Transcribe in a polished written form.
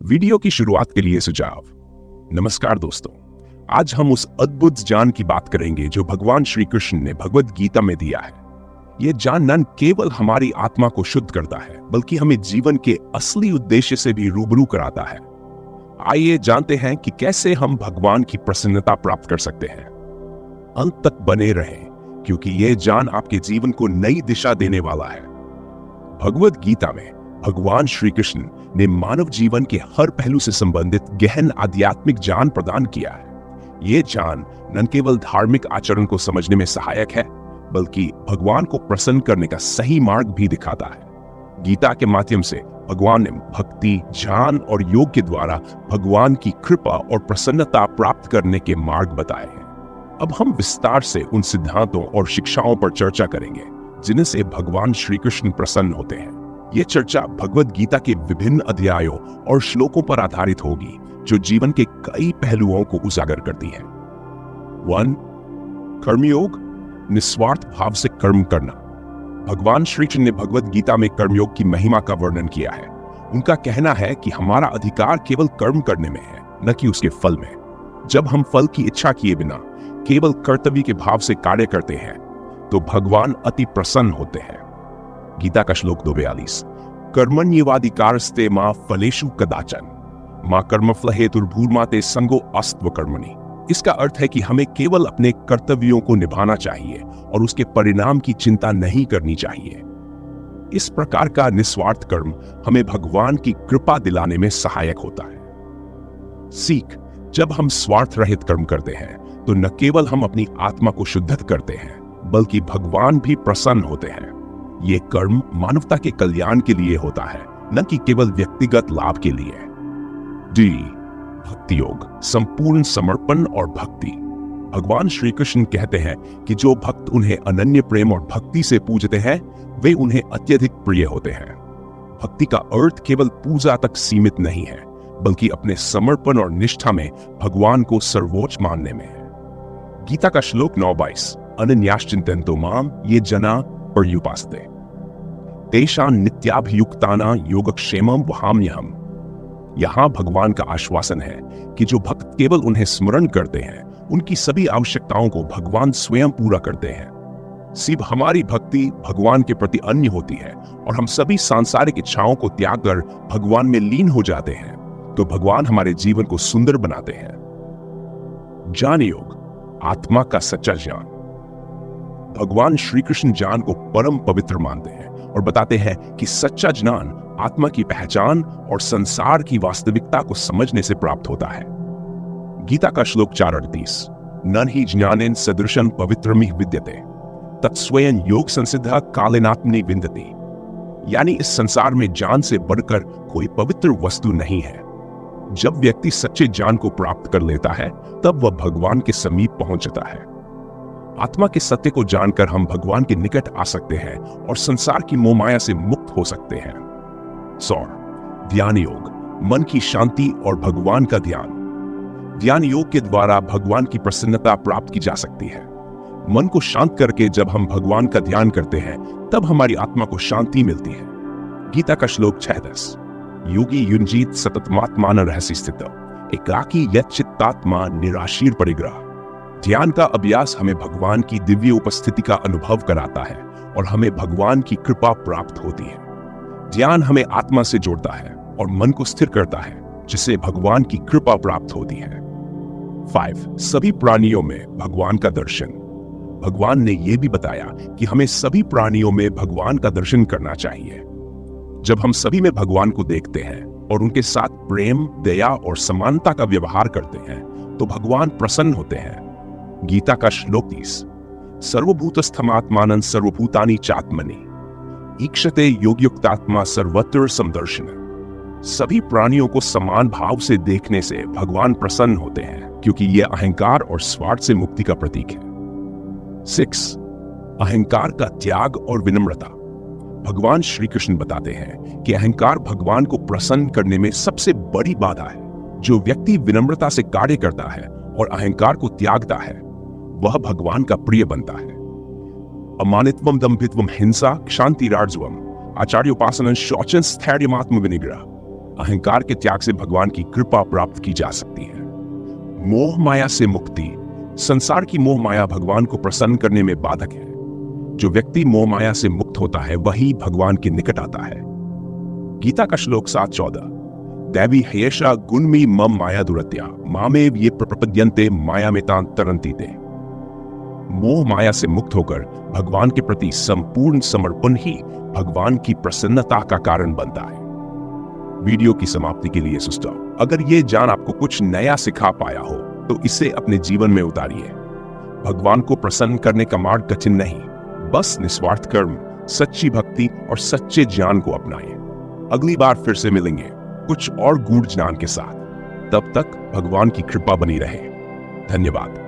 Video की शुरुआत के लिए सुझाव। नमस्कार दोस्तों, आज हम उस अद्भुत ज्ञान की बात करेंगे जो भगवान श्री कृष्ण ने भगवद गीता में दिया है। यह ज्ञान न केवल हमारी आत्मा को शुद्ध करता है बल्कि हमें जीवन के असली उद्देश्य से भी रूबरू कराता है। आइए जानते हैं कि कैसे हम भगवान की प्रसन्नता प्राप्त कर सकते हैं। अंत तक बने रहें क्योंकि यह ज्ञान आपके जीवन को नई दिशा देने वाला है। भगवद गीता में भगवान श्री कृष्ण ने मानव जीवन के हर पहलू से संबंधित गहन आध्यात्मिक ज्ञान प्रदान किया है। यह ज्ञान न केवल धार्मिक आचरण को समझने में सहायक है बल्कि भगवान को प्रसन्न करने का सही मार्ग भी दिखाता है। गीता के माध्यम से भगवान ने भक्ति, ज्ञान और योग के द्वारा भगवान की कृपा और प्रसन्नता प्राप्त करने के मार्ग बताए हैं। अब हम विस्तार से उन सिद्धांतों और शिक्षाओं पर चर्चा करेंगे जिनसे भगवान श्री कृष्ण प्रसन्न होते हैं। यह चर्चा भगवद गीता के विभिन्न अध्यायों और श्लोकों पर आधारित होगी जो जीवन के कई पहलुओं को उजागर करती है। 1. कर्मयोग, निस्वार्थ भाव से कर्म करना। भगवान श्री कृष्ण ने भगवद गीता में कर्मयोग की महिमा का वर्णन किया है। उनका कहना है कि हमारा अधिकार केवल कर्म करने में है, न कि उसके फल में। जब हम फल की इच्छा किए बिना केवल कर्तव्य के भाव से कार्य करते हैं तो भगवान अति प्रसन्न होते हैं। गीता का श्लोक 2:42, कर्मण्येवाधिकारस्ते मा फलेषु कदाचन मा कर्मफल हेतुर्भूर्माते संगो अस्त्व कर्मणि। इसका अर्थ है कि हमें केवल अपने कर्तव्यों को निभाना चाहिए और उसके परिणाम की चिंता नहीं करनी चाहिए। इस प्रकार का निस्वार्थ कर्म हमें भगवान की कृपा दिलाने में सहायक होता है। सीख, जब हम स्वार्थ रहित कर्म करते हैं तो न केवल हम अपनी आत्मा को शुद्ध करते हैं बल्कि भगवान भी प्रसन्न होते हैं। ये कर्म मानवता के कल्याण के लिए होता है, न कि केवल व्यक्तिगत लाभ के लिए। डी. भक्ति योग, संपूर्ण समर्पण और भक्ति। भगवान श्री कृष्ण कहते हैं कि जो भक्त उन्हें अनन्य प्रेम और भक्ति से पूजते हैं वे उन्हें अत्यधिक प्रिय होते हैं। भक्ति का अर्थ केवल पूजा तक सीमित नहीं है बल्कि अपने समर्पण और निष्ठा में भगवान को सर्वोच्च मानने में है। गीता का श्लोक 9:22, अनन्याश्चिन्तयन्तो माम ये जना पर्युपासते तेषां नित्याभियुक्ताना योगक्षेमं वहाम्यहम्। यहां भगवान का आश्वासन है कि जो भक्त केवल उन्हें स्मरण करते हैं उनकी सभी आवश्यकताओं को भगवान स्वयं पूरा करते हैं। सिर्फ हमारी भक्ति भगवान के प्रति अन्य होती है और हम सभी सांसारिक इच्छाओं को त्याग कर भगवान में लीन हो जाते हैं तो भगवान हमारे जीवन को सुंदर बनाते हैं। ज्ञान योग, आत्मा का सच्चा ज्ञान। भगवान श्री कृष्ण ज्ञान को परम पवित्र मानते हैं और बताते हैं कि सच्चा ज्ञान आत्मा की पहचान और संसार की वास्तविकता को समझने से प्राप्त होता है। गीता का श्लोक 4:38, न हि ज्ञानेन सदृशं पवित्रमिह विद्यते तत्स्वयं योग संसिद्धा कालेनात्मनि विन्दति। यानी इस संसार में ज्ञान से बढ़कर कोई पवित्र वस्तु नहीं है। जब व्यक्ति सच्चे ज्ञान को प्राप्त कर लेता है तब वह भगवान के समीप पहुंच जाता है। आत्मा के सत्य को जानकर हम भगवान के निकट आ सकते हैं और संसार की मोह माया से मुक्त हो सकते हैं। 100. ध्यान योग, मन की शांति और भगवान का ध्यान। ध्यान योग के द्वारा भगवान की प्रसन्नता प्राप्त की जा सकती है। मन को शांत करके जब हम भगवान का ध्यान करते हैं तब हमारी आत्मा को शांति मिलती है। गीता का श्लोक 6:10, योगी युंजीत सततमात्मान रहसि स्थितौ एकाकी यच्चित्तात्मा निराशीर परिग्रह। ध्यान का अभ्यास हमें भगवान की दिव्य उपस्थिति का अनुभव कराता है और हमें भगवान की कृपा प्राप्त होती है। ध्यान हमें आत्मा से जोड़ता है और मन को स्थिर करता है जिससे भगवान की कृपा प्राप्त होती है। 5. सभी प्राणियों में भगवान का दर्शन। भगवान ने यह भी बताया कि हमें सभी प्राणियों में भगवान का दर्शन करना चाहिए। जब हम सभी में भगवान को देखते हैं और उनके साथ प्रेम, दया और समानता का व्यवहार करते हैं तो भगवान प्रसन्न होते हैं। गीता का श्लोक 30, सर्वभूतस्थमात्मानं सर्वभूतानि चात्मनि ईक्षते योगयुक्तात्मा सर्वत्र समदर्शन। सभी प्राणियों को समान भाव से देखने से भगवान प्रसन्न होते हैं क्योंकि यह अहंकार और स्वार्थ से मुक्ति का प्रतीक है। 6. अहंकार का त्याग और विनम्रता। भगवान श्री कृष्ण बताते हैं कि अहंकार भगवान को प्रसन्न करने में सबसे बड़ी बाधा है। जो व्यक्ति विनम्रता से कार्य करता है और अहंकार को त्यागता है वह भगवान का प्रिय बनता है। अमानित्वम दंभित्वम हिंसा क्षांतिरार्जवम आचार्योपासनं शौचं स्थैर्यमात्म विनिग्रह। अहंकार के त्याग से भगवान की कृपा प्राप्त की जा सकती है। मोह माया से मुक्ति। संसार की मोह माया भगवान को प्रसन्न करने में बाधक है। जो व्यक्ति मोह माया से मुक्त होता है वही भगवान के निकट आता है। गीता का श्लोक 7:14, दैवी हयेषा गुणमी मम माया दुरत्या मामेव ये प्रपद्यन्ते माया में तरंती ते। मोह माया से मुक्त होकर भगवान के प्रति संपूर्ण समर्पण ही भगवान की प्रसन्नता का कारण बनता है। वीडियो की समाप्ति के लिए सुझाव, अगर ये जान आपको कुछ नया सिखा पाया हो तो इसे अपने जीवन में उतारिए। भगवान को प्रसन्न करने का मार्ग कठिन नहीं, बस निस्वार्थ कर्म, सच्ची भक्ति और सच्चे ज्ञान को अपनाएं। अगली बार फिर से मिलेंगे कुछ और गूढ़ ज्ञान के साथ। तब तक भगवान की कृपा बनी रहे। धन्यवाद।